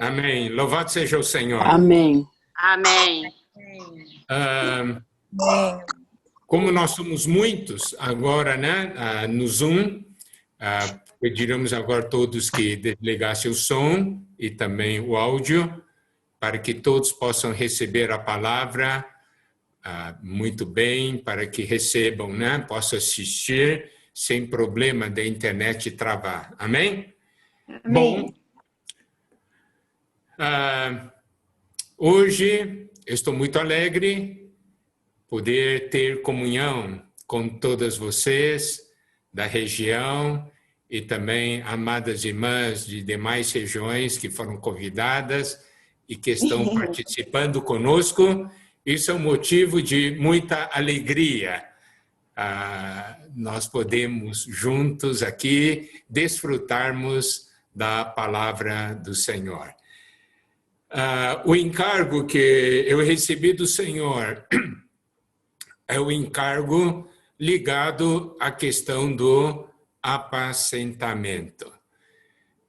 Amém. Louvado seja o Senhor. Amém. Amém. Como nós somos muitos agora, né, no Zoom, pediremos agora a todos que desligassem o som e também o áudio, para que todos possam receber a palavra muito bem, para que recebam, né, possam assistir sem problema da internet travar. Amém? Amém. Bom, hoje eu estou muito alegre poder ter comunhão com todas vocês da região e também amadas irmãs de demais regiões que foram convidadas e que estão participando conosco. Isso é um motivo de muita alegria. Nós podemos juntos aqui desfrutarmos da palavra do Senhor. O encargo que eu recebi do Senhor é o encargo ligado à questão do apacentamento.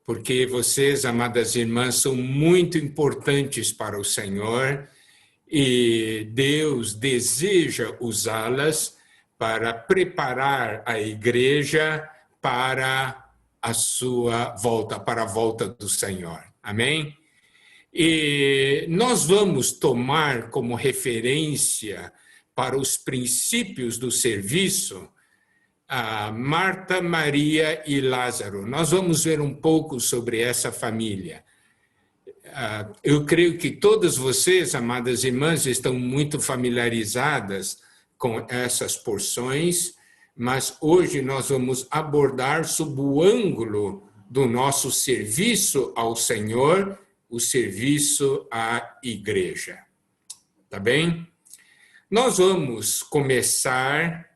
Porque vocês, amadas irmãs, são muito importantes para o Senhor e Deus deseja usá-las para preparar a igreja para a sua volta, para a volta do Senhor. Amém? E nós vamos tomar como referência para os princípios do serviço a Marta, Maria e Lázaro. Nós vamos ver um pouco sobre essa família. Eu creio que todas vocês, amadas irmãs, estão muito familiarizadas com essas porções, mas hoje nós vamos abordar sob o ângulo do nosso serviço ao Senhor, o serviço à igreja. Tá bem? Nós vamos começar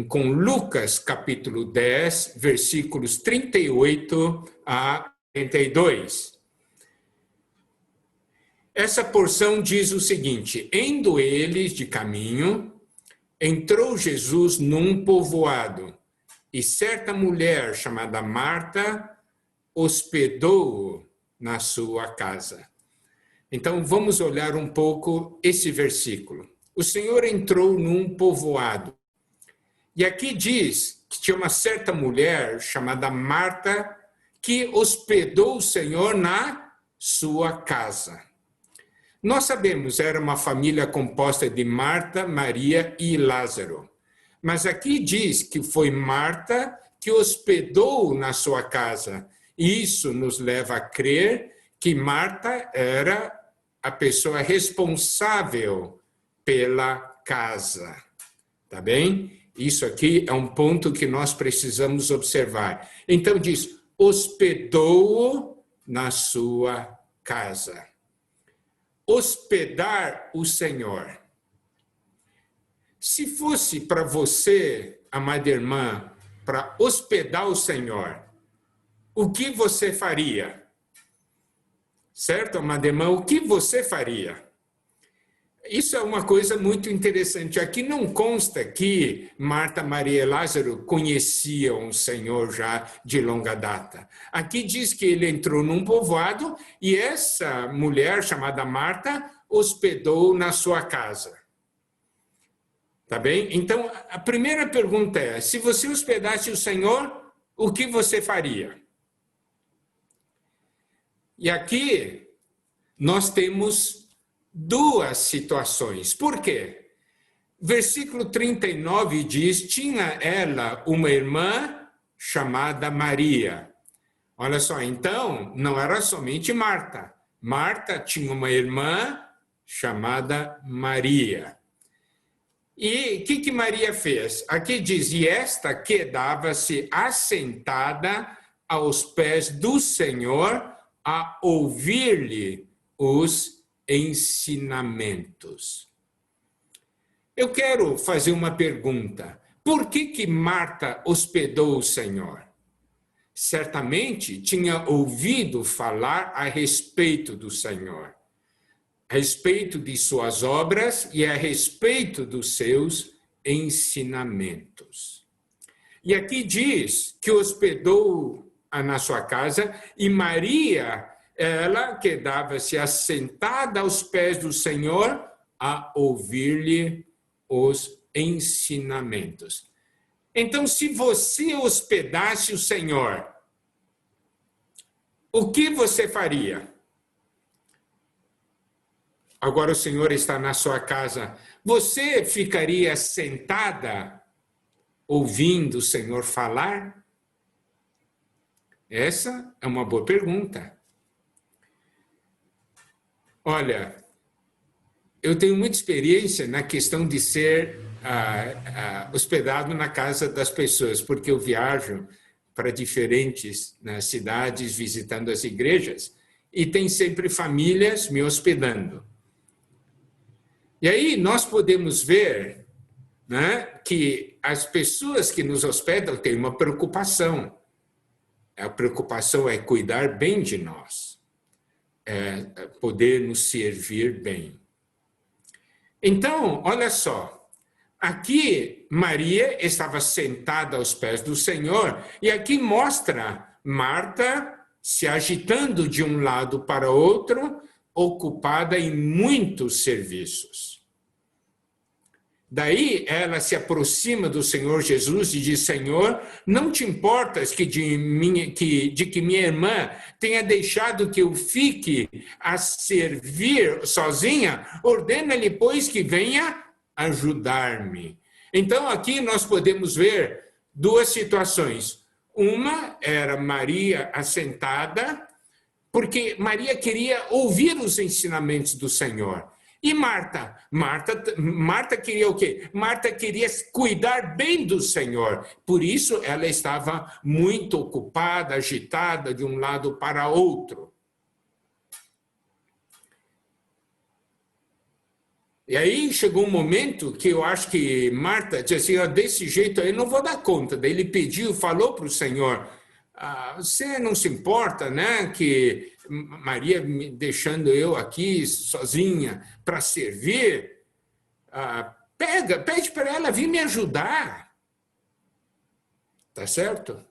com Lucas, capítulo 10, versículos 38 a 42. Essa porção diz o seguinte: indo eles de caminho, entrou Jesus num povoado, e certa mulher chamada Marta hospedou-o na sua casa. Então, vamos olhar um pouco esse versículo. O Senhor entrou num povoado. E aqui diz que tinha uma certa mulher chamada Marta que hospedou o Senhor na sua casa. Nós sabemos, era uma família composta de Marta, Maria e Lázaro. Mas aqui diz que foi Marta que hospedou na sua casa. Isso nos leva a crer que Marta era a pessoa responsável pela casa. Tá bem? Isso aqui é um ponto que nós precisamos observar. Então diz, hospedou-o na sua casa. Hospedar o Senhor. Se fosse para você, amada irmã, para hospedar o Senhor, o que você faria? Certo, amada irmã? O que você faria? Isso é uma coisa muito interessante. Aqui não consta que Marta, Maria e Lázaro conheciam o Senhor já de longa data. Aqui diz que ele entrou num povoado e essa mulher chamada Marta hospedou na sua casa. Tá bem? Então, a primeira pergunta é, se você hospedasse o Senhor, o que você faria? E aqui nós temos duas situações. Por quê? Versículo 39 diz, tinha ela uma irmã chamada Maria. Olha só, então, não era somente Marta. Marta tinha uma irmã chamada Maria. E o que Maria fez? Aqui diz, e esta quedava-se assentada aos pés do Senhor a ouvir-lhe os ensinamentos. Eu quero fazer uma pergunta. Por que Marta hospedou o Senhor? Certamente tinha ouvido falar a respeito do Senhor, a respeito de suas obras e a respeito dos seus ensinamentos. E aqui diz que hospedou na sua casa e Maria ela quedava-se assentada aos pés do Senhor a ouvir-lhe os ensinamentos. Então, se você hospedasse o Senhor, o que você faria? Agora o Senhor está na sua casa. Você ficaria sentada ouvindo o Senhor falar? Essa é uma boa pergunta. Olha, eu tenho muita experiência na questão de ser hospedado na casa das pessoas, porque eu viajo para diferentes cidades visitando as igrejas e tem sempre famílias me hospedando. E aí nós podemos ver, né, que as pessoas que nos hospedam têm uma preocupação. A preocupação é cuidar bem de nós, é poder nos servir bem. Então, olha só, aqui Maria estava sentada aos pés do Senhor e aqui mostra Marta se agitando de um lado para outro, ocupada em muitos serviços. Daí ela se aproxima do Senhor Jesus e diz: Senhor, não te importas que que minha irmã tenha deixado que eu fique a servir sozinha? Ordena-lhe, pois, que venha ajudar-me. Então, aqui nós podemos ver duas situações. Uma era Maria assentada, porque Maria queria ouvir os ensinamentos do Senhor. E Marta? Marta queria o quê? Marta queria cuidar bem do Senhor. Por isso ela estava muito ocupada, agitada de um lado para outro. E aí chegou um momento que eu acho que Marta disse assim, desse jeito aí eu não vou dar conta. Daí ele pediu, falou para o Senhor, você não se importa, né, que Maria me deixando eu aqui sozinha para servir, pede para ela vir me ajudar. Tá certo?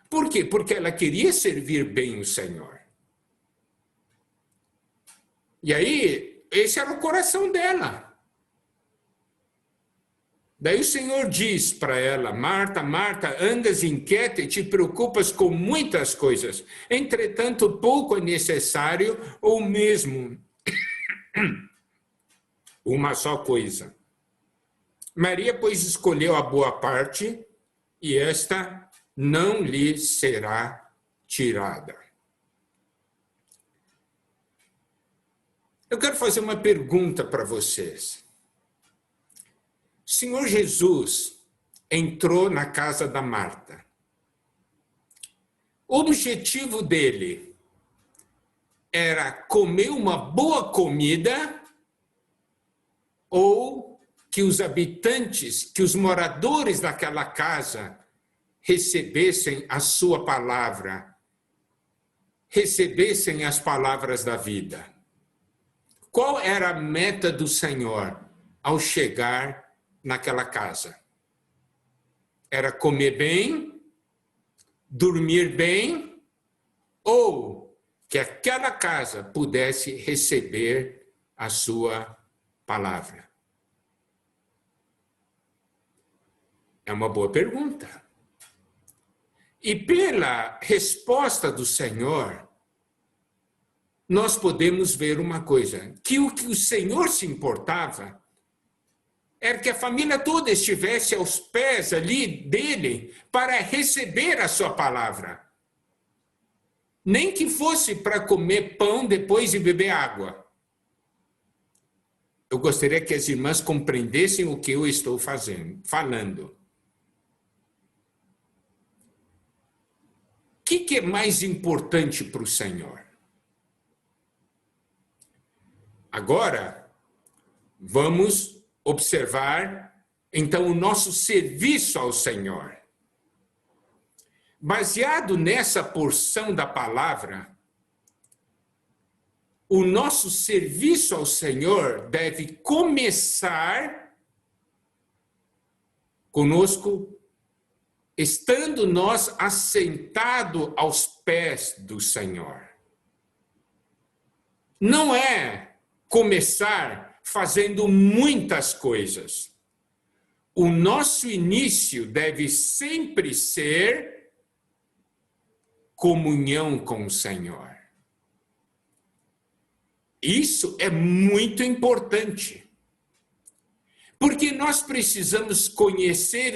Por quê? Porque ela queria servir bem o Senhor. E aí, esse era o coração dela. Daí o Senhor diz para ela, Marta, Marta, andas inquieta e te preocupas com muitas coisas. Entretanto, pouco é necessário, ou mesmo uma só coisa. Maria, pois, escolheu a boa parte, e esta não lhe será tirada. Eu quero fazer uma pergunta para vocês. O Senhor Jesus entrou na casa da Marta. O objetivo dele era comer uma boa comida ou que os habitantes, que os moradores daquela casa recebessem a sua palavra, recebessem as palavras da vida. Qual era a meta do Senhor ao chegar naquela casa? Era comer bem, dormir bem, ou que aquela casa pudesse receber a sua palavra? É uma boa pergunta. E pela resposta do Senhor, nós podemos ver uma coisa, que o Senhor se importava era que a família toda estivesse aos pés ali dele para receber a sua palavra. Nem que fosse para comer pão depois de beber água. Eu gostaria que as irmãs compreendessem o que eu estou falando. O que é mais importante para o Senhor? Agora, vamos observar, então, o nosso serviço ao Senhor. Baseado nessa porção da palavra, o nosso serviço ao Senhor deve começar conosco, estando nós assentados aos pés do Senhor. não é começar fazendo muitas coisas. O nosso início deve sempre ser comunhão com o Senhor. Isso é muito importante. Porque nós precisamos conhecer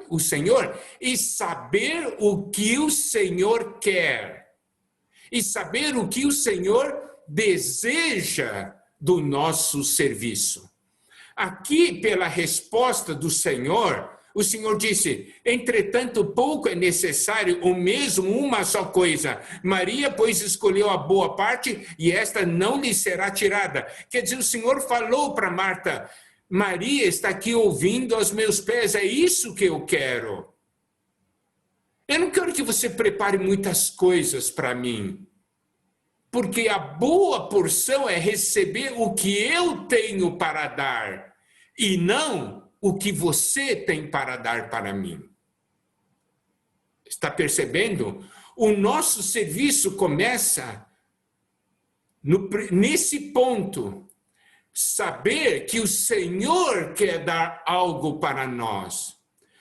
o Senhor e saber o que o Senhor quer. E saber o que o Senhor deseja do nosso serviço. Aqui, pela resposta do Senhor, o Senhor disse: entretanto, pouco é necessário, ou mesmo uma só coisa. Maria, pois, escolheu a boa parte, e esta não lhe será tirada. Quer dizer, o Senhor falou para Marta: Maria está aqui ouvindo aos meus pés, é isso que eu quero. Eu não quero que você prepare muitas coisas para mim. Porque a boa porção é receber o que eu tenho para dar, e não o que você tem para dar para mim. Está percebendo? O nosso serviço começa nesse ponto. Saber que o Senhor quer dar algo para nós.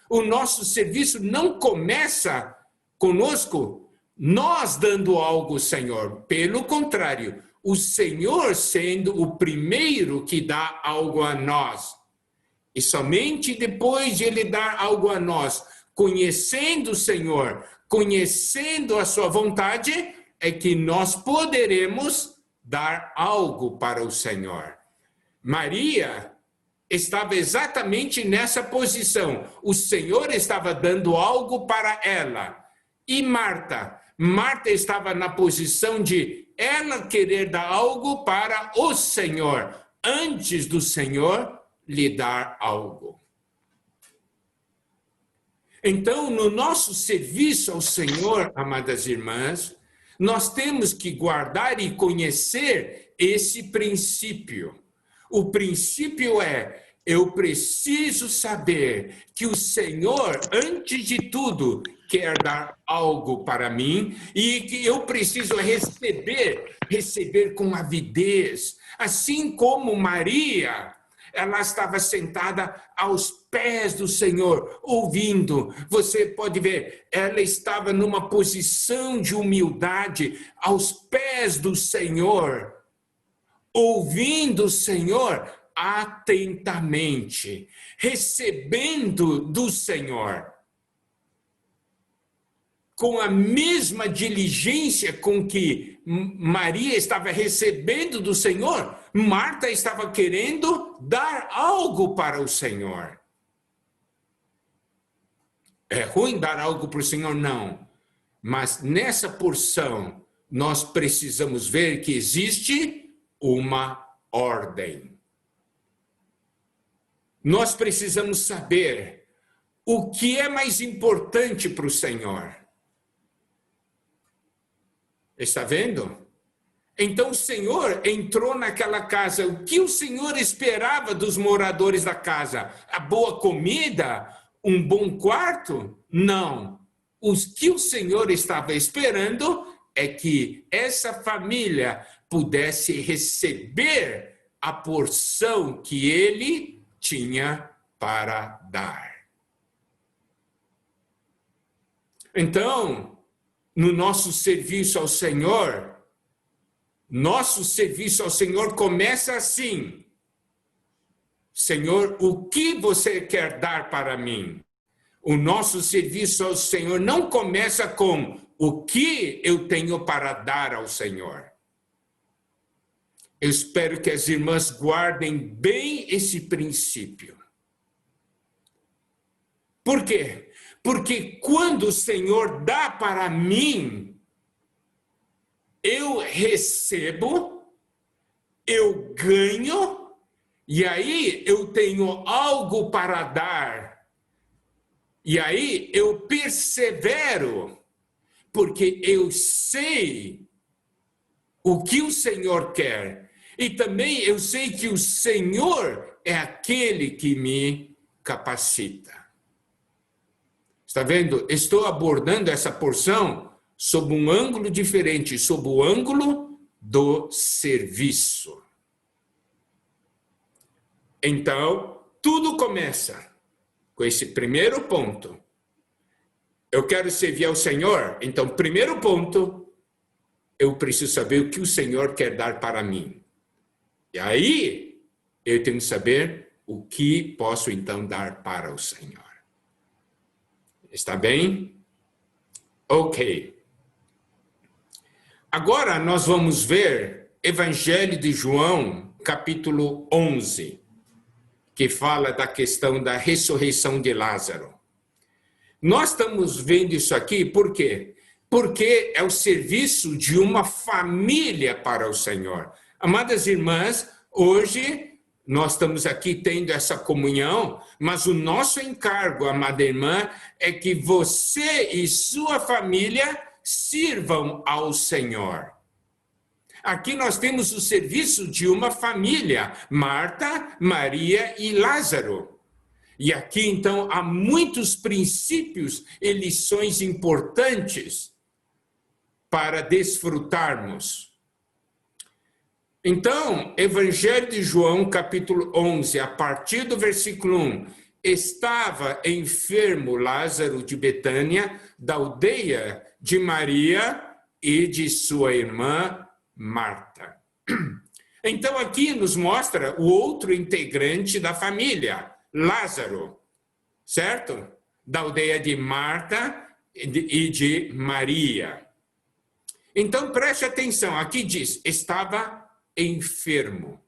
O nosso serviço não começa conosco nós dando algo ao Senhor. Pelo contrário, o Senhor sendo o primeiro que dá algo a nós. E somente depois de Ele dar algo a nós, conhecendo o Senhor, conhecendo a sua vontade, é que nós poderemos dar algo para o Senhor. Maria estava exatamente nessa posição. O Senhor estava dando algo para ela. E Marta estava na posição de ela querer dar algo para o Senhor, antes do Senhor lhe dar algo. Então, no nosso serviço ao Senhor, amadas irmãs, nós temos que guardar e conhecer esse princípio. O princípio é: eu preciso saber que o Senhor, antes de tudo, quer dar algo para mim e que eu preciso receber com avidez. Assim como Maria, ela estava sentada aos pés do Senhor, ouvindo. Você pode ver, ela estava numa posição de humildade aos pés do Senhor, ouvindo o Senhor atentamente, recebendo do Senhor. Com a mesma diligência com que Maria estava recebendo do Senhor, Marta estava querendo dar algo para o Senhor. É ruim dar algo para o Senhor? Não. Mas nessa porção, nós precisamos ver que existe uma ordem. Nós precisamos saber o que é mais importante para o Senhor. Está vendo? Então o Senhor entrou naquela casa. O que o Senhor esperava dos moradores da casa? A boa comida? Um bom quarto? Não. O que o Senhor estava esperando é que essa família pudesse receber a porção que ele tinha para dar. Então, no nosso serviço ao Senhor começa assim: Senhor, o que você quer dar para mim? O nosso serviço ao Senhor não começa com o que eu tenho para dar ao Senhor. Eu espero que as irmãs guardem bem esse princípio. Por quê? Porque quando o Senhor dá para mim, eu recebo, eu ganho, e aí eu tenho algo para dar. E aí eu persevero, porque eu sei o que o Senhor quer. E também eu sei que o Senhor é aquele que me capacita. Está vendo? Estou abordando essa porção sob um ângulo diferente, sob o ângulo do serviço. Então, tudo começa com esse primeiro ponto. Eu quero servir ao Senhor, então, primeiro ponto, eu preciso saber o que o Senhor quer dar para mim. E aí, eu tenho que saber o que posso, então, dar para o Senhor. Está bem? Ok. Agora, nós vamos ver Evangelho de João, capítulo 11, que fala da questão da ressurreição de Lázaro. Nós estamos vendo isso aqui, por quê? Porque é o serviço de uma família para o Senhor. Amadas irmãs, hoje nós estamos aqui tendo essa comunhão, mas o nosso encargo, amada irmã, é que você e sua família sirvam ao Senhor. Aqui nós temos o serviço de uma família, Marta, Maria e Lázaro. E aqui, então, há muitos princípios e lições importantes para desfrutarmos. Então, Evangelho de João, capítulo 11, a partir do versículo 1, estava enfermo Lázaro de Betânia, da aldeia de Maria e de sua irmã Marta. Então, aqui nos mostra o outro integrante da família, Lázaro, certo? Da aldeia de Marta e de Maria. Então, preste atenção, aqui diz, estava enfermo.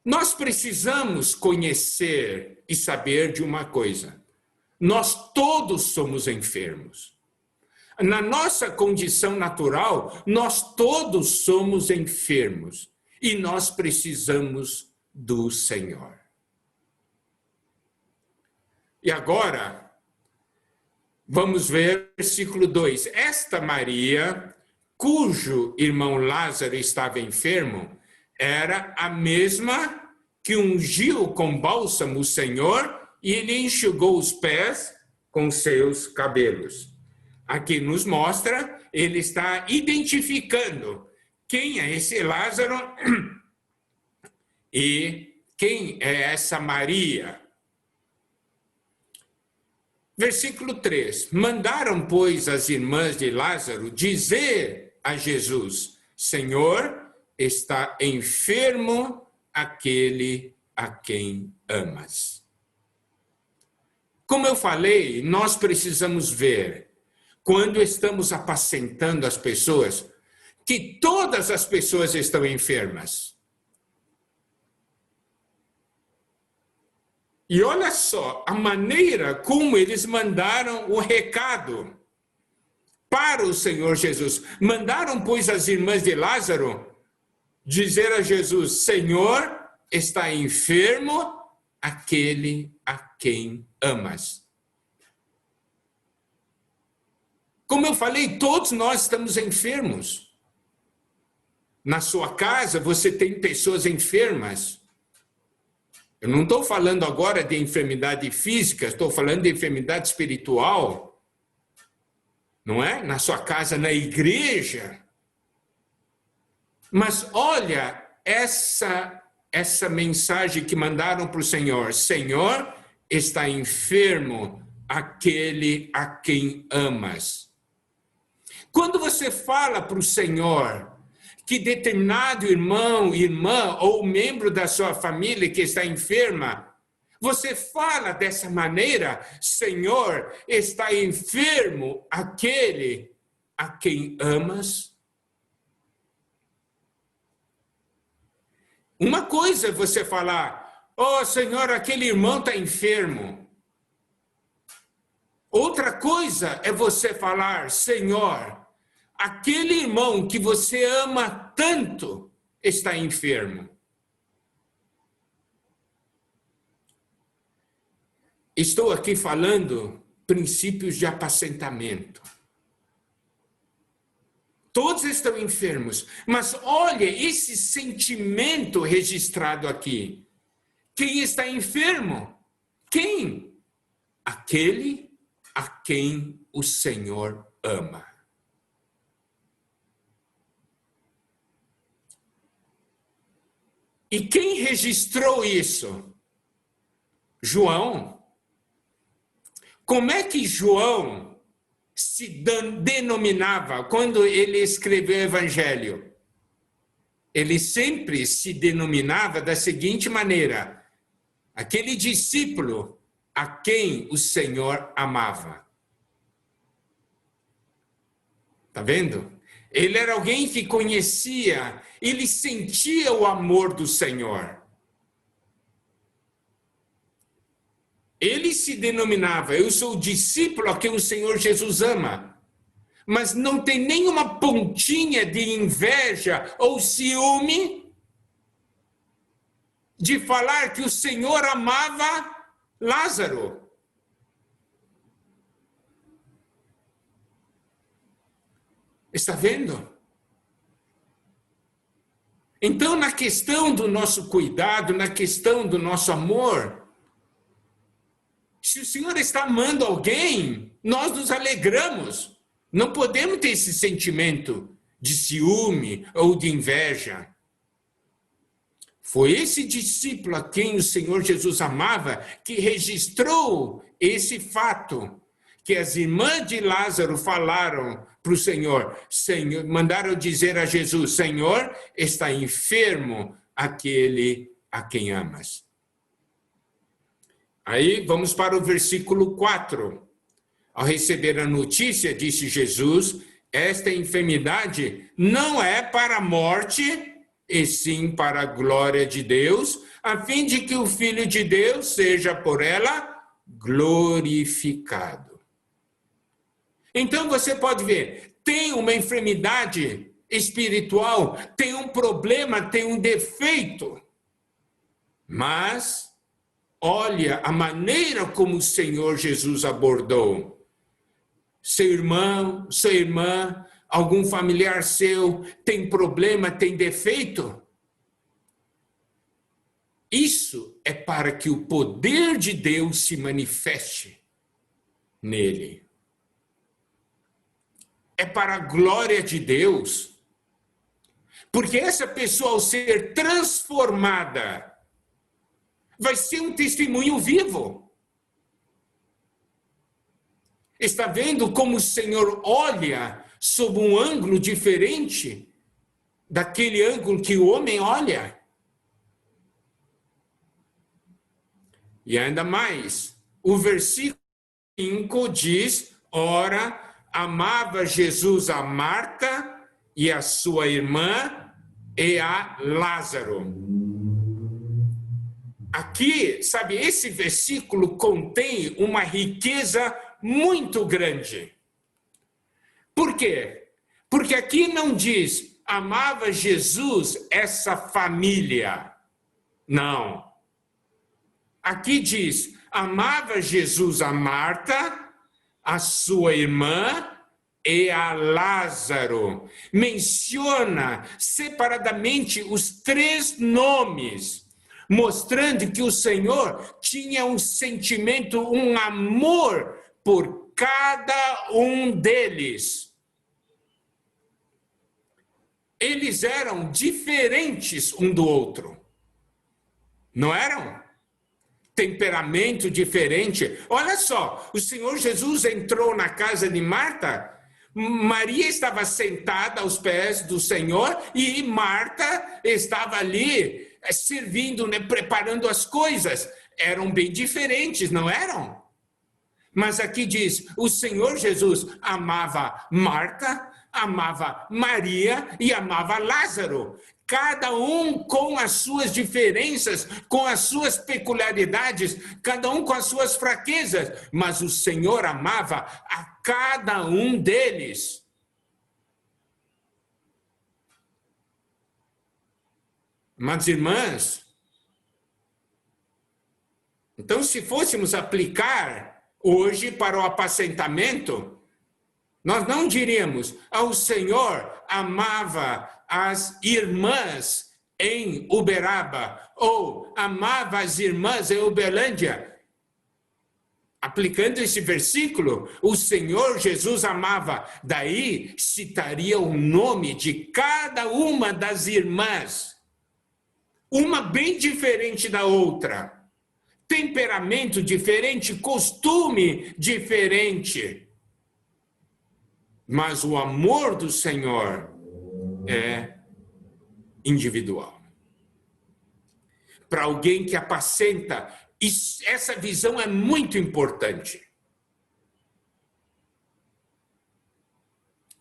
Nós precisamos conhecer e saber de uma coisa. Nós todos somos enfermos. Na nossa condição natural, nós todos somos enfermos. E nós precisamos do Senhor. E agora, vamos ver versículo 2. Esta Maria, cujo irmão Lázaro estava enfermo, era a mesma que ungiu com bálsamo o Senhor e lhe enxugou os pés com seus cabelos. Aqui nos mostra, ele está identificando quem é esse Lázaro e quem é essa Maria. Versículo 3. Mandaram, pois, as irmãs de Lázaro dizer a Jesus: Senhor, está enfermo aquele a quem amas. Como eu falei, nós precisamos ver, quando estamos apacentando as pessoas, que todas as pessoas estão enfermas. E olha só a maneira como eles mandaram o recado para o Senhor Jesus. Mandaram, pois, as irmãs de Lázaro dizer a Jesus: Senhor, está enfermo aquele a quem amas. Como eu falei, todos nós estamos enfermos. Na sua casa, você tem pessoas enfermas. Eu não estou falando agora de enfermidade física, estou falando de enfermidade espiritual. Não é? Na sua casa, na igreja. Mas olha essa mensagem que mandaram para o Senhor. Senhor, está enfermo aquele a quem amas. Quando você fala para o Senhor que determinado irmão, irmã ou membro da sua família que está enferma, você fala dessa maneira: Senhor, está enfermo aquele a quem amas? Uma coisa é você falar: oh, Senhor, aquele irmão está enfermo. Outra coisa é você falar: Senhor, aquele irmão que você ama tanto está enfermo. Estou aqui falando princípios de apacentamento. Todos estão enfermos, mas olha esse sentimento registrado aqui. Quem está enfermo? Quem? Aquele a quem o Senhor ama. E quem registrou isso? João. Como é que João se denominava quando ele escreveu o Evangelho? Ele sempre se denominava da seguinte maneira: aquele discípulo a quem o Senhor amava. Está vendo? Ele era alguém que conhecia, ele sentia o amor do Senhor. Ele se denominava: eu sou o discípulo a quem o Senhor Jesus ama. Mas não tem nenhuma pontinha de inveja ou ciúme de falar que o Senhor amava Lázaro. Está vendo? Então, na questão do nosso cuidado, na questão do nosso amor, se o Senhor está amando alguém, nós nos alegramos. Não podemos ter esse sentimento de ciúme ou de inveja. Foi esse discípulo a quem o Senhor Jesus amava que registrou esse fato, que as irmãs de Lázaro falaram para o Senhor, mandaram dizer a Jesus: Senhor, está enfermo aquele a quem amas. Aí vamos para o versículo 4. Ao receber a notícia, disse Jesus: esta enfermidade não é para a morte, e sim para a glória de Deus, a fim de que o Filho de Deus seja por ela glorificado. Então você pode ver, tem uma enfermidade espiritual, tem um problema, tem um defeito, mas olha a maneira como o Senhor Jesus abordou. Seu irmão, sua irmã, algum familiar seu tem problema, tem defeito? Isso é para que o poder de Deus se manifeste nele. É para a glória de Deus. Porque essa pessoa, ao ser transformada, vai ser um testemunho vivo. Está vendo como o Senhor olha sob um ângulo diferente daquele ângulo que o homem olha? E ainda mais, o versículo 5 diz: ora, amava Jesus a Marta e a sua irmã e a Lázaro. Aqui, sabe, esse versículo contém uma riqueza muito grande. Por quê? Porque aqui não diz amava Jesus essa família. Não. Aqui diz amava Jesus a Marta, a sua irmã e a Lázaro. Menciona separadamente os três nomes, mostrando que o Senhor tinha um sentimento, um amor por cada um deles. Eles eram diferentes um do outro. Não eram? Temperamento diferente. Olha só, o Senhor Jesus entrou na casa de Marta. Maria estava sentada aos pés do Senhor e Marta estava ali servindo, né, preparando as coisas. Eram bem diferentes, não eram? Mas aqui diz, o Senhor Jesus amava Marta, amava Maria e amava Lázaro. Cada um com as suas diferenças, com as suas peculiaridades, cada um com as suas fraquezas. Mas o Senhor amava a cada um deles. Mas, irmãs, então se fôssemos aplicar hoje para o apacentamento, nós não diríamos, o Senhor amava as irmãs em Uberaba, ou amava as irmãs em Uberlândia. Aplicando esse versículo, o Senhor Jesus amava, daí citaria o nome de cada uma das irmãs. uma bem diferente da outra, temperamento diferente, costume diferente. Mas o amor do Senhor é individual. Para alguém que apacenta, essa visão é muito importante.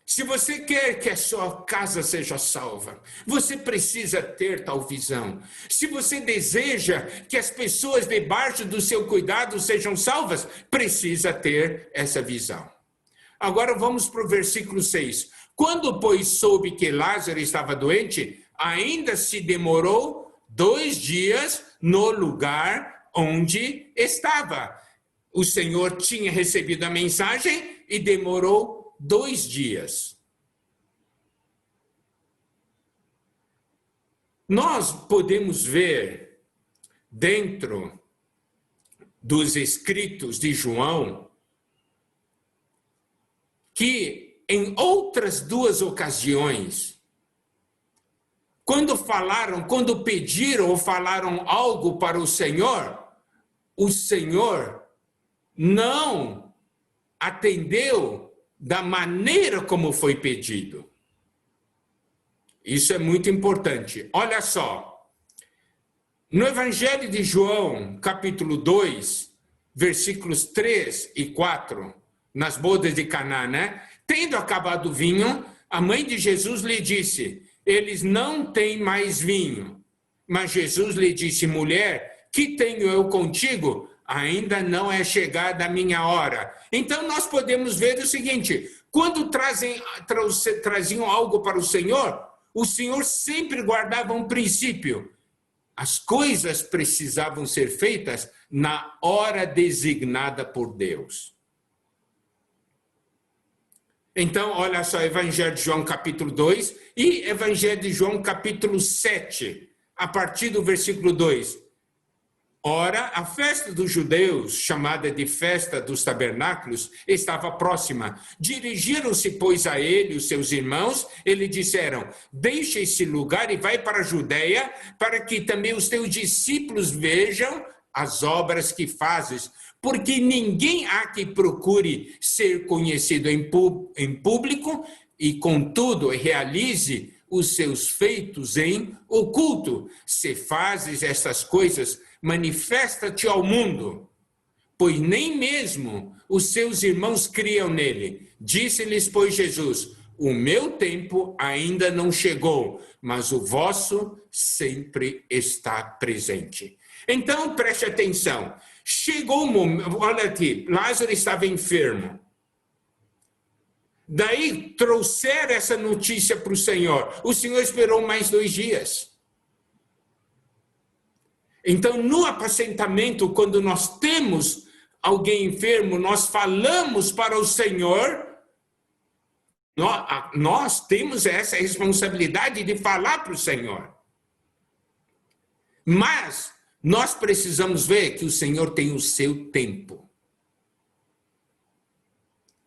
Se você quer que a sua casa seja salva, você precisa ter tal visão. Se você deseja que as pessoas debaixo do seu cuidado sejam salvas, precisa ter essa visão. Agora vamos para o versículo 6. Quando, pois, soube que Lázaro estava doente, ainda se demorou 2 dias no lugar onde estava. O Senhor tinha recebido a mensagem e demorou 2 dias. Nós podemos ver dentro dos escritos de João que em outras 2 ocasiões, quando pediram ou falaram algo para o Senhor não atendeu da maneira como foi pedido. Isso é muito importante. Olha só, no Evangelho de João, capítulo 2, versículos 3 e 4, nas bodas de Caná, né? Tendo acabado o vinho, a mãe de Jesus lhe disse, eles não têm mais vinho. Mas Jesus lhe disse, mulher, que tenho eu contigo? Ainda não é chegada a minha hora. Então, nós podemos ver o seguinte, quando traziam algo para o Senhor sempre guardava um princípio. As coisas precisavam ser feitas na hora designada por Deus. Então, olha só, Evangelho de João, capítulo 2 e Evangelho de João, capítulo 7, a partir do versículo 2. Ora, a festa dos judeus, chamada de festa dos tabernáculos, estava próxima. Dirigiram-se, pois, a ele os seus irmãos, e lhe disseram, deixa esse lugar e vai para a Judeia, para que também os teus discípulos vejam as obras que fazes, porque ninguém há que procure ser conhecido em público e, contudo, realize os seus feitos em oculto. Se fazes essas coisas, manifesta-te ao mundo, pois nem mesmo os seus irmãos criam nele. Disse-lhes, pois, Jesus, o meu tempo ainda não chegou, mas o vosso sempre está presente. Então, preste atenção. Chegou o momento, olha aqui, Lázaro estava enfermo. Daí trouxeram essa notícia para o Senhor. O Senhor esperou mais 2 dias. Então, no apacentamento, quando nós temos alguém enfermo, nós falamos para o Senhor, nós temos essa responsabilidade de falar para o Senhor. Mas nós precisamos ver que o Senhor tem o seu tempo.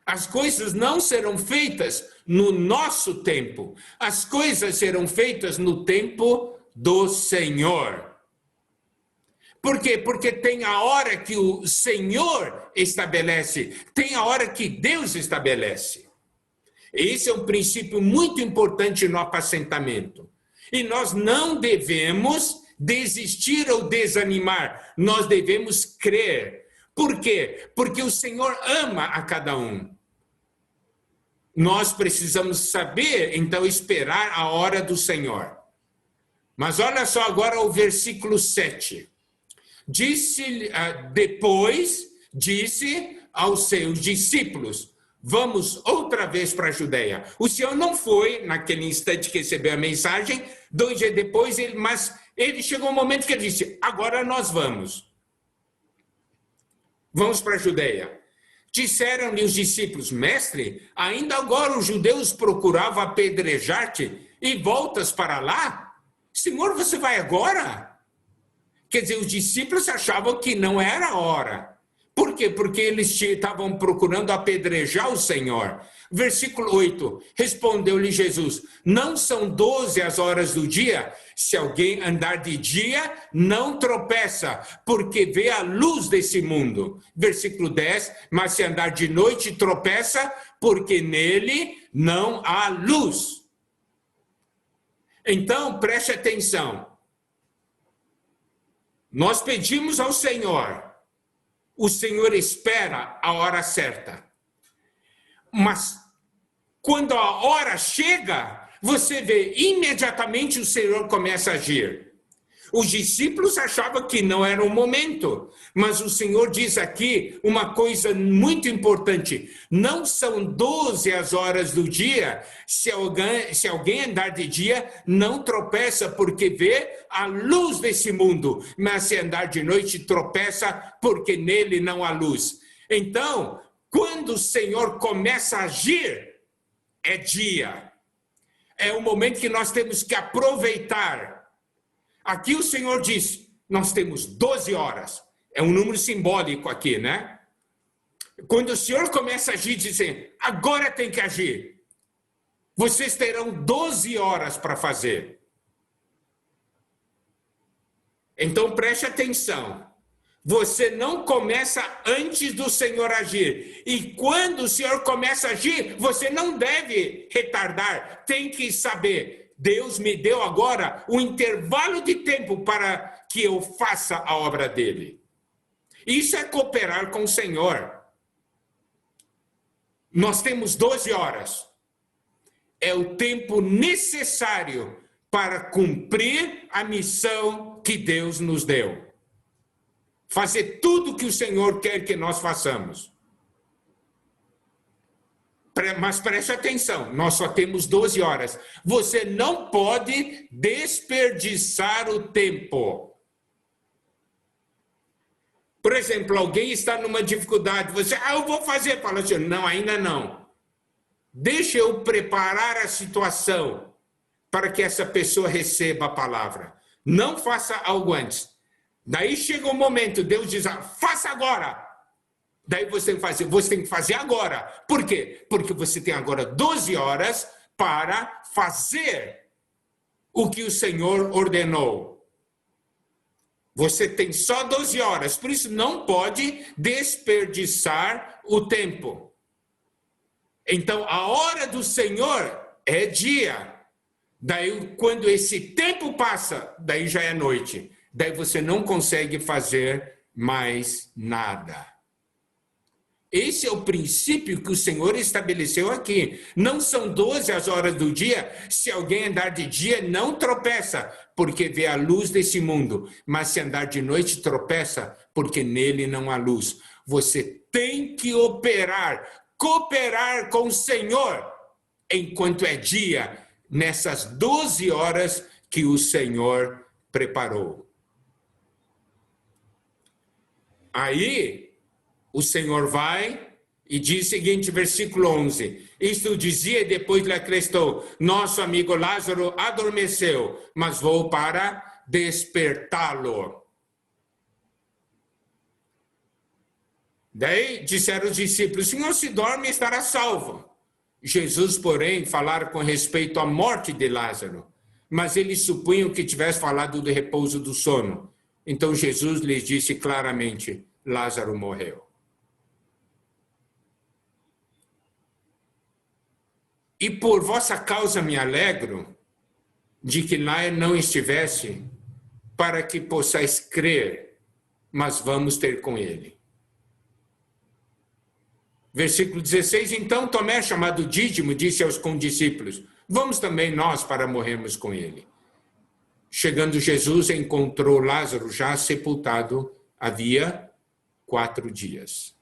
As coisas não serão feitas no nosso tempo. As coisas serão feitas no tempo do Senhor. Por quê? Porque tem a hora que o Senhor estabelece, tem a hora que Deus estabelece. Esse é um princípio muito importante no apacentamento. E nós não devemos desistir ou desanimar, nós devemos crer. Por quê? Porque o Senhor ama a cada um. Nós precisamos saber, então, esperar a hora do Senhor. Mas olha só agora o versículo 7. Depois disse aos seus discípulos, vamos outra vez para a Judeia. O Senhor não foi naquele instante que recebeu a mensagem, 2 dias depois, mas ele chegou um momento que ele disse, agora nós vamos. Vamos para a Judeia. Disseram-lhe os discípulos, mestre, ainda agora os judeus procuravam apedrejar-te e voltas para lá? Senhor, você vai agora? Quer dizer, os discípulos achavam que não era a hora. Por quê? Porque eles estavam procurando apedrejar o Senhor. Versículo 8, respondeu-lhe Jesus, não são 12 as horas do dia? se alguém andar de dia, não tropeça, porque vê a luz desse mundo. Versículo 10, mas se andar de noite, tropeça, porque nele não há luz. Então, preste atenção. Nós pedimos ao Senhor, o Senhor espera a hora certa. Mas quando a hora chega, você vê imediatamente o Senhor começa a agir. Os discípulos achavam que não era o momento, mas o Senhor diz aqui uma coisa muito importante. Não são 12 as horas do dia. Se alguém andar de dia, não tropeça, porque vê a luz desse mundo. Mas se andar de noite, tropeça, porque nele não há luz. Então, quando o Senhor começa a agir, é dia. É o momento que nós temos que aproveitar. Aqui o Senhor diz, nós temos 12 horas. É um número simbólico aqui, né? Quando o Senhor começa a agir, dizendo, agora tem que agir. Vocês terão 12 horas para fazer. Então preste atenção. Você não começa antes do Senhor agir. E quando o Senhor começa a agir, você não deve retardar. Tem que saber, Deus me deu agora um intervalo de tempo para que eu faça a obra dele. Isso é cooperar com o Senhor. Nós temos 12 horas. É o tempo necessário para cumprir a missão que Deus nos deu. Fazer tudo o que o Senhor quer que nós façamos. Mas preste atenção, nós só temos 12 horas. Você não pode desperdiçar o tempo. Por exemplo, alguém está numa dificuldade, você, eu vou fazer, fala assim, não, ainda não. Deixa eu preparar a situação para que essa pessoa receba a palavra. Não faça algo antes. Daí chega um momento, Deus diz, faça agora. Daí você tem que fazer agora. Por quê? Porque você tem agora 12 horas para fazer o que o Senhor ordenou. Você tem só 12 horas, por isso não pode desperdiçar o tempo. Então, a hora do Senhor é dia. Daí, quando esse tempo passa, daí já é noite. Daí você não consegue fazer mais nada. Esse é o princípio que o Senhor estabeleceu aqui. Não são 12 as horas do dia. Se alguém andar de dia, não tropeça, porque vê a luz desse mundo. Mas se andar de noite, tropeça, porque nele não há luz. Você tem que cooperar com o Senhor, enquanto é dia, nessas 12 horas que o Senhor preparou. Aí, o Senhor vai e diz o seguinte, versículo 11. Isto dizia e depois lhe acrescentou, nosso amigo Lázaro adormeceu, mas vou para despertá-lo. Daí disseram os discípulos, Senhor, se dorme, estará salvo. Jesus, porém, falaram com respeito à morte de Lázaro, mas eles supunham que tivesse falado do repouso do sono. Então Jesus lhes disse claramente, Lázaro morreu. E por vossa causa me alegro de que lá não estivesse, para que possais crer, mas vamos ter com ele. Versículo 16, então Tomé, chamado Dídimo, disse aos condiscípulos, vamos também nós para morrermos com ele. Chegando Jesus, encontrou Lázaro já sepultado havia 4 dias.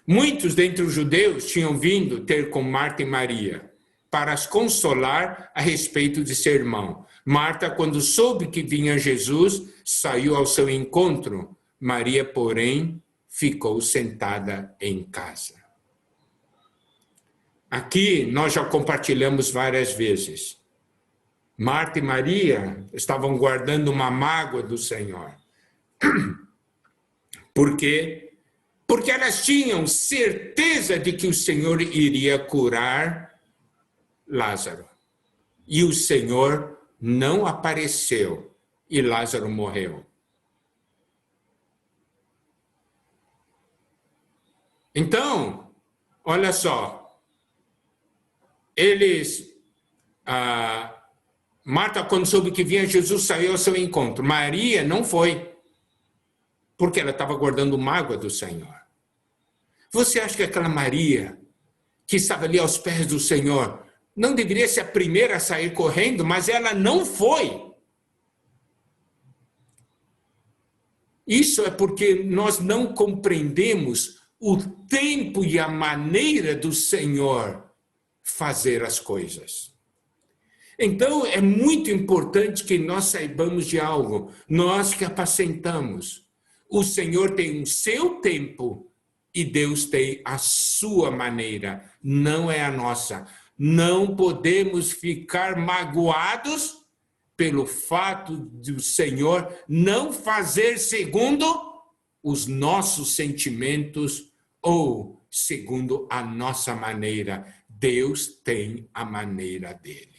Muitos dentre os judeus tinham vindo ter com Marta e Maria para as consolar a respeito de seu irmão. Marta, quando soube que vinha Jesus, saiu ao seu encontro. Maria, porém, ficou sentada em casa. Aqui nós já compartilhamos várias vezes. Marta e Maria estavam guardando uma mágoa do Senhor. Por quê? Porque elas tinham certeza de que o Senhor iria curar Lázaro. e o Senhor não apareceu e Lázaro morreu. Então, olha só, Marta, quando soube que vinha Jesus, saiu ao seu encontro. Maria não foi, porque ela estava guardando mágoa do Senhor. Você acha que aquela Maria, que estava ali aos pés do Senhor, não deveria ser a primeira a sair correndo, mas ela não foi. Isso é porque nós não compreendemos o tempo e a maneira do Senhor fazer as coisas. Então, é muito importante que nós saibamos de algo, nós que apacentamos. O Senhor tem o seu tempo e Deus tem a sua maneira, não é a nossa. Não podemos ficar magoados pelo fato do Senhor não fazer segundo os nossos sentimentos ou segundo a nossa maneira. Deus tem a maneira dele.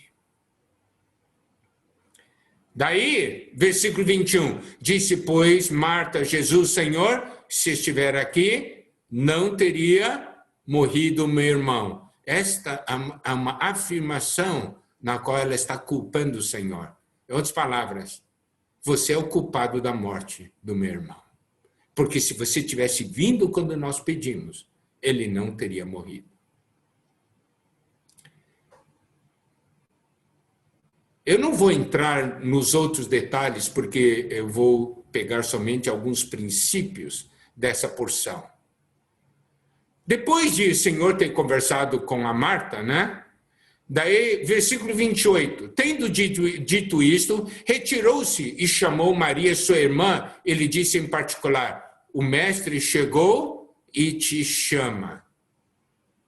Daí, versículo 21, disse, pois, Marta, Jesus, Senhor, se estiver aqui, não teria morrido meu irmão. Esta é uma afirmação na qual ela está culpando o Senhor. Em outras palavras, você é o culpado da morte do meu irmão. Porque se você tivesse vindo quando nós pedimos, ele não teria morrido. Eu não vou entrar nos outros detalhes, porque eu vou pegar somente alguns princípios dessa porção. Depois de o Senhor ter conversado com a Marta, né? Daí, versículo 28, tendo dito isto, retirou-se e chamou Maria, sua irmã. Ele disse em particular, o mestre chegou e te chama.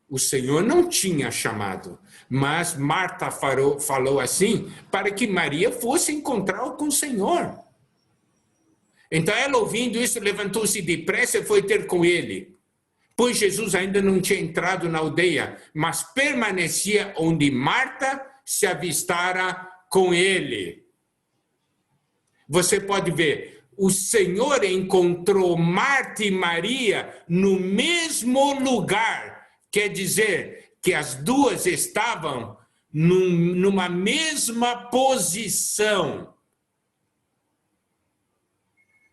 O Senhor não tinha chamado, mas Marta falou assim para que Maria fosse encontrar com o Senhor. Então ela, ouvindo isso, levantou-se depressa e foi ter com ele. Pois Jesus ainda não tinha entrado na aldeia, mas permanecia onde Marta se avistara com ele. Você pode ver, o Senhor encontrou Marta e Maria no mesmo lugar. Quer dizer que as duas estavam numa mesma posição.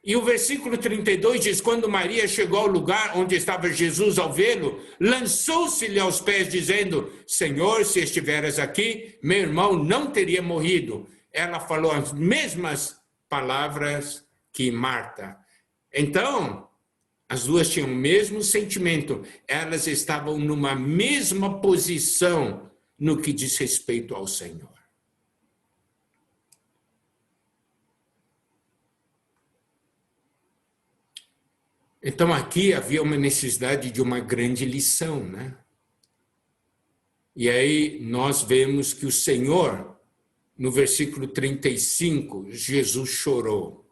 E o versículo 32 diz, quando Maria chegou ao lugar onde estava Jesus ao vê-lo, lançou-se-lhe aos pés, dizendo, Senhor, se estiveras aqui, meu irmão não teria morrido. Ela falou as mesmas palavras que Marta. Então, as duas tinham o mesmo sentimento, elas estavam numa mesma posição no que diz respeito ao Senhor. Então aqui havia uma necessidade de uma grande lição, né? E aí nós vemos que o Senhor, no versículo 35, Jesus chorou.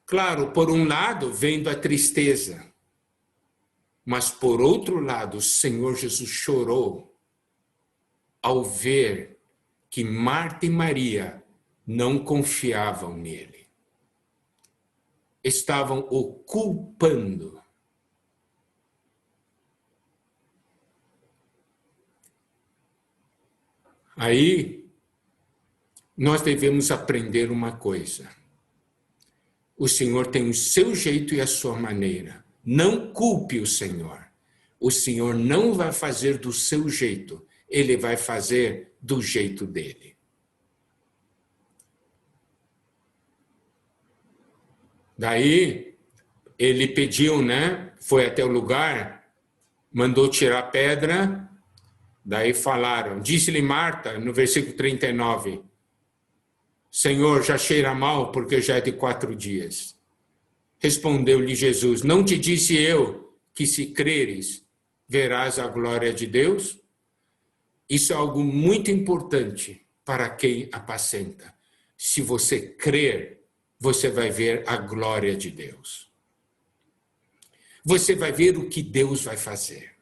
Claro, por um lado, vendo a tristeza, mas por outro lado, o Senhor Jesus chorou ao ver que Marta e Maria não confiavam nele. Estavam o culpando. Aí, nós devemos aprender uma coisa. O Senhor tem o seu jeito e a sua maneira. Não culpe o Senhor. O Senhor não vai fazer do seu jeito. Ele vai fazer do jeito dele. Daí, ele pediu, né? Foi até o lugar, mandou tirar a pedra. Daí falaram, disse-lhe Marta, no versículo 39, Senhor, já cheira mal, porque já é de 4 dias. Respondeu-lhe Jesus, não te disse eu que se creres, verás a glória de Deus? Isso é algo muito importante para quem apacenta. Se você crer, você vai ver a glória de Deus. Você vai ver o que Deus vai fazer.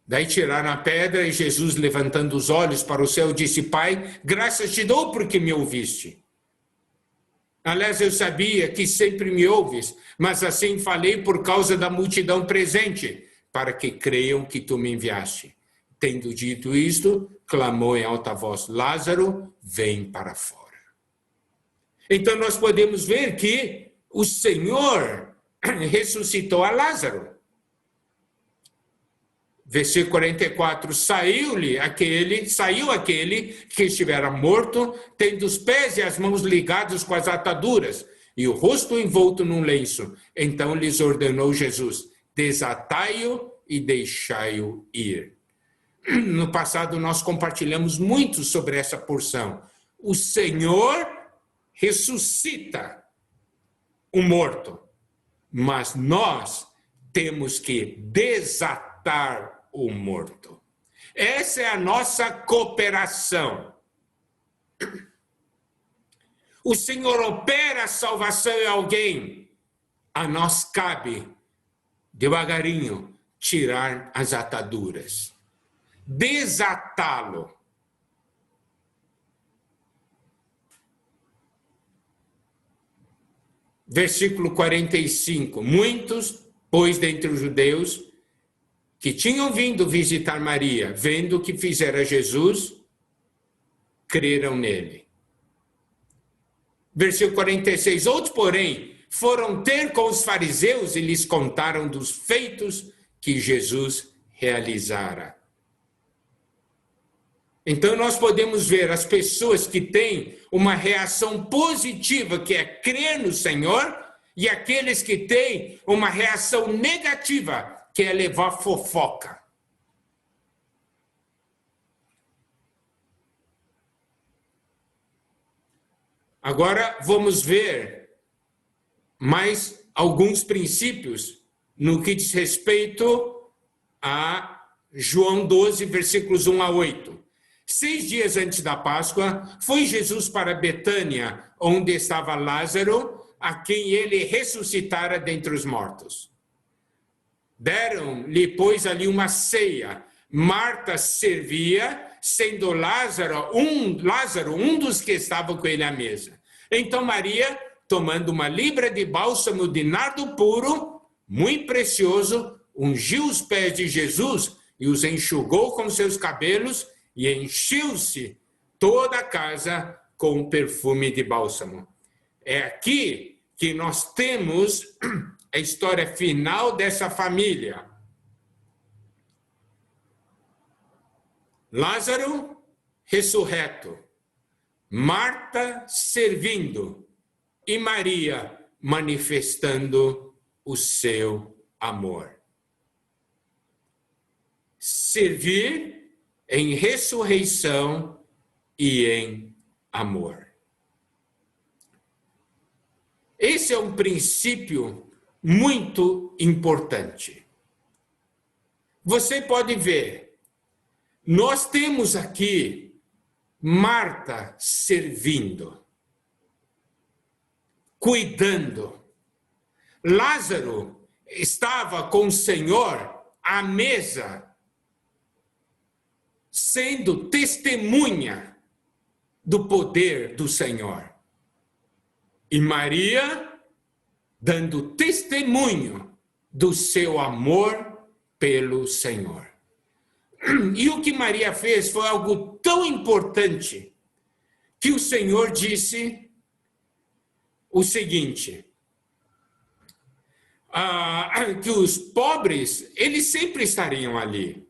Daí tiraram a pedra e Jesus, levantando os olhos para o céu, disse: Pai, graças te dou porque me ouviste. Aliás, eu sabia que sempre me ouves, mas assim falei por causa da multidão presente, para que creiam que tu me enviaste. Tendo dito isto, clamou em alta voz: Lázaro, vem para fora. Então nós podemos ver que o Senhor ressuscitou a Lázaro. Versículo 44, saiu aquele que estivera morto, tendo os pés e as mãos ligados com as ataduras, e o rosto envolto num lenço. Então lhes ordenou Jesus: desatai-o e deixai-o ir. No passado nós compartilhamos muito sobre essa porção. O Senhor ressuscita o morto, mas nós temos que desatar o morto. Essa é a nossa cooperação. O Senhor opera a salvação em alguém. A nós cabe, devagarinho, tirar as ataduras. Desatá-lo. Versículo 45. Muitos, pois, dentre os judeus, que tinham vindo visitar Maria, vendo o que fizera Jesus, creram nele. Versículo 46. Outros, porém, foram ter com os fariseus e lhes contaram dos feitos que Jesus realizara. Então nós podemos ver as pessoas que têm uma reação positiva, que é crer no Senhor, e aqueles que têm uma reação negativa, que é levar fofoca. Agora vamos ver mais alguns princípios no que diz respeito a João 12, versículos 1 a 8. 6 dias antes da Páscoa, foi Jesus para Betânia, onde estava Lázaro, a quem ele ressuscitara dentre os mortos. Deram-lhe, pois, ali uma ceia. Marta servia, sendo Lázaro um dos que estavam com ele à mesa. Então Maria, tomando uma libra de bálsamo de nardo puro, muito precioso, ungiu os pés de Jesus e os enxugou com seus cabelos, e encheu-se toda a casa com perfume de bálsamo. É aqui que nós temos a história final dessa família. Lázaro ressurreto, Marta servindo e Maria manifestando o seu amor. Servir em ressurreição e em amor. Esse é um princípio muito importante. Você pode ver, nós temos aqui Marta servindo, cuidando. Lázaro estava com o Senhor à mesa, sendo testemunha do poder do Senhor. E Maria dando testemunho do seu amor pelo Senhor. E o que Maria fez foi algo tão importante que o Senhor disse o seguinte, que os pobres, eles sempre estariam ali.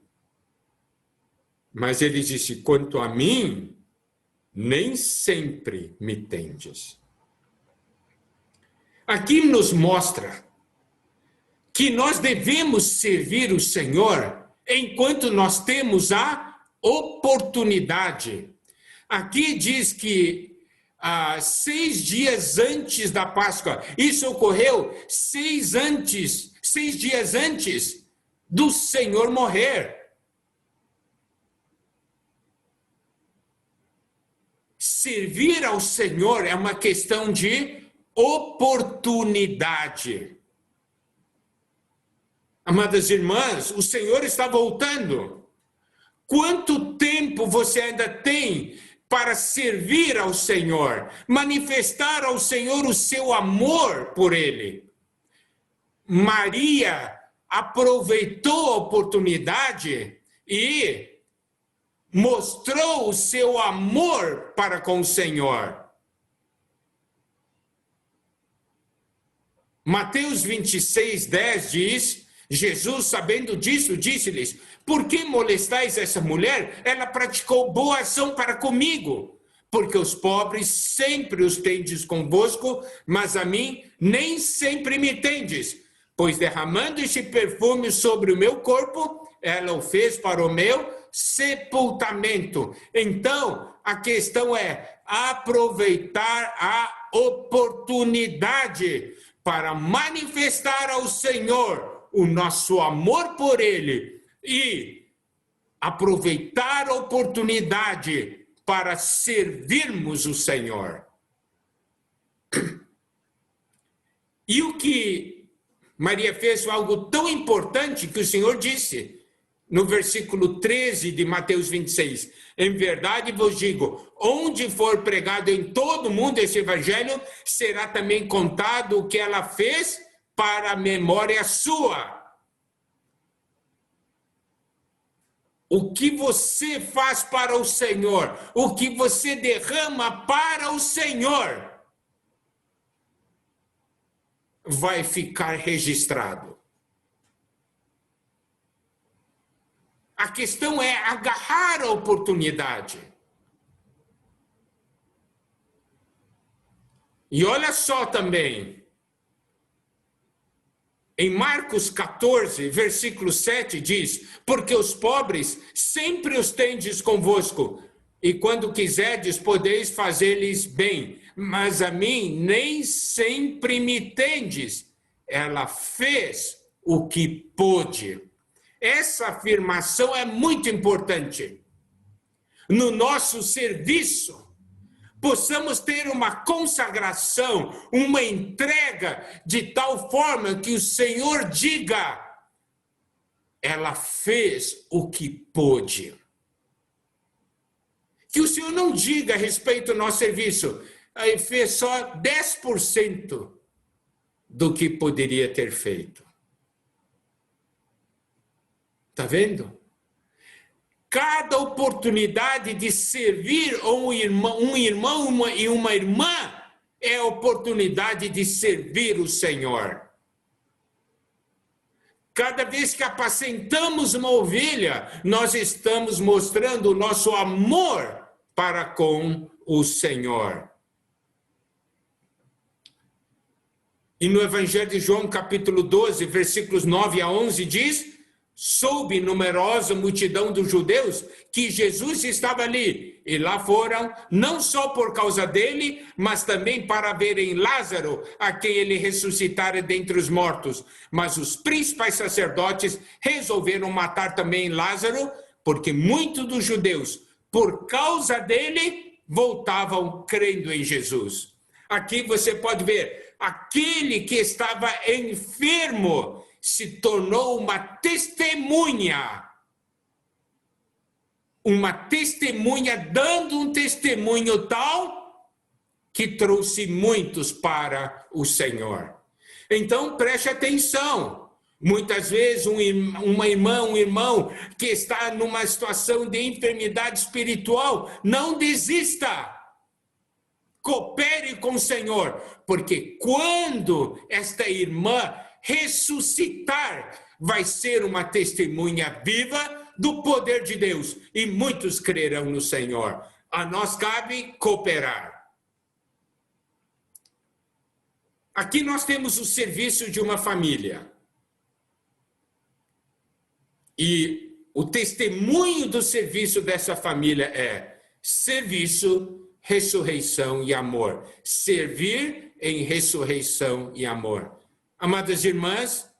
Mas ele disse, quanto a mim, nem sempre me tendes. Aqui nos mostra que nós devemos servir o Senhor enquanto nós temos a oportunidade. Aqui diz que 6 dias antes da Páscoa, isso ocorreu 6 dias antes do Senhor morrer. Servir ao Senhor é uma questão de oportunidade. Amadas irmãs, o Senhor está voltando. Quanto tempo você ainda tem para servir ao Senhor, manifestar ao Senhor o seu amor por Ele? Maria aproveitou a oportunidade e mostrou o seu amor para com o Senhor. Mateus 26:10 diz, Jesus, sabendo disso, disse-lhes: por que molestais essa mulher? Ela praticou boa ação para comigo, porque os pobres sempre os tendes convosco, mas a mim nem sempre me tendes. Pois derramando este perfume sobre o meu corpo, ela o fez para o meu sepultamento. Então, a questão é aproveitar a oportunidade para manifestar ao Senhor o nosso amor por Ele e aproveitar a oportunidade para servirmos o Senhor. E o que Maria fez foi algo tão importante que o Senhor disse no versículo 13 de Mateus 26. Em verdade vos digo, onde for pregado em todo o mundo esse evangelho, será também contado o que ela fez para a memória sua. O que você faz para o Senhor, o que você derrama para o Senhor, vai ficar registrado. A questão é agarrar a oportunidade. E olha só também, em Marcos 14, versículo 7 diz, porque os pobres sempre os tendes convosco, e quando quiserdes podeis fazer-lhes bem, mas a mim nem sempre me tendes. Ela fez o que pôde. Essa afirmação é muito importante. No nosso serviço, possamos ter uma consagração, uma entrega de tal forma que o Senhor diga, ela fez o que pôde. Que o Senhor não diga a respeito do nosso serviço, ele fez só 10% do que poderia ter feito. Está vendo? Cada oportunidade de servir um irmão e uma irmã é a oportunidade de servir o Senhor. Cada vez que apacentamos uma ovelha, nós estamos mostrando o nosso amor para com o Senhor. E no Evangelho de João, capítulo 12, versículos 9 a 11, diz, soube numerosa multidão dos judeus que Jesus estava ali, e lá foram, não só por causa dele, mas também para verem Lázaro, a quem ele ressuscitara dentre os mortos. Mas os principais sacerdotes resolveram matar também Lázaro, porque muitos dos judeus, por causa dele, voltavam crendo em Jesus. Aqui você pode ver, aquele que estava enfermo se tornou uma testemunha dando um testemunho tal que trouxe muitos para o Senhor. Então preste atenção, muitas vezes uma irmã, um irmão que está numa situação de enfermidade espiritual, não desista. Coopere com o Senhor, porque quando esta irmã ressuscitar, vai ser uma testemunha viva do poder de Deus, e muitos crerão no Senhor. A nós cabe cooperar. Aqui nós temos o serviço de uma família. E o testemunho do serviço dessa família é serviço, ressurreição e amor. Servir em ressurreição e amor. Amadas irmãs,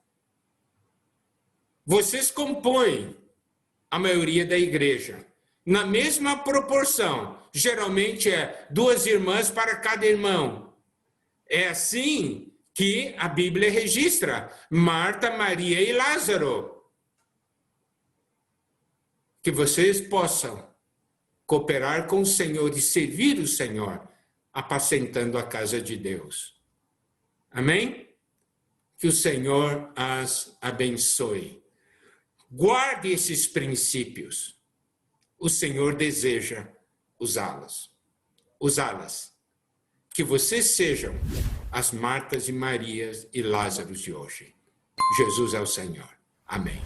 vocês compõem a maioria da igreja. Na mesma proporção, geralmente é 2 irmãs para cada irmão. É assim que a Bíblia registra: Marta, Maria e Lázaro. Que vocês possam cooperar com o Senhor e servir o Senhor, apacentando a casa de Deus. Amém? Que o Senhor as abençoe. Guarde esses princípios. O Senhor deseja usá-las. Que vocês sejam as Martas e Marias e Lázaros de hoje. Jesus é o Senhor. Amém.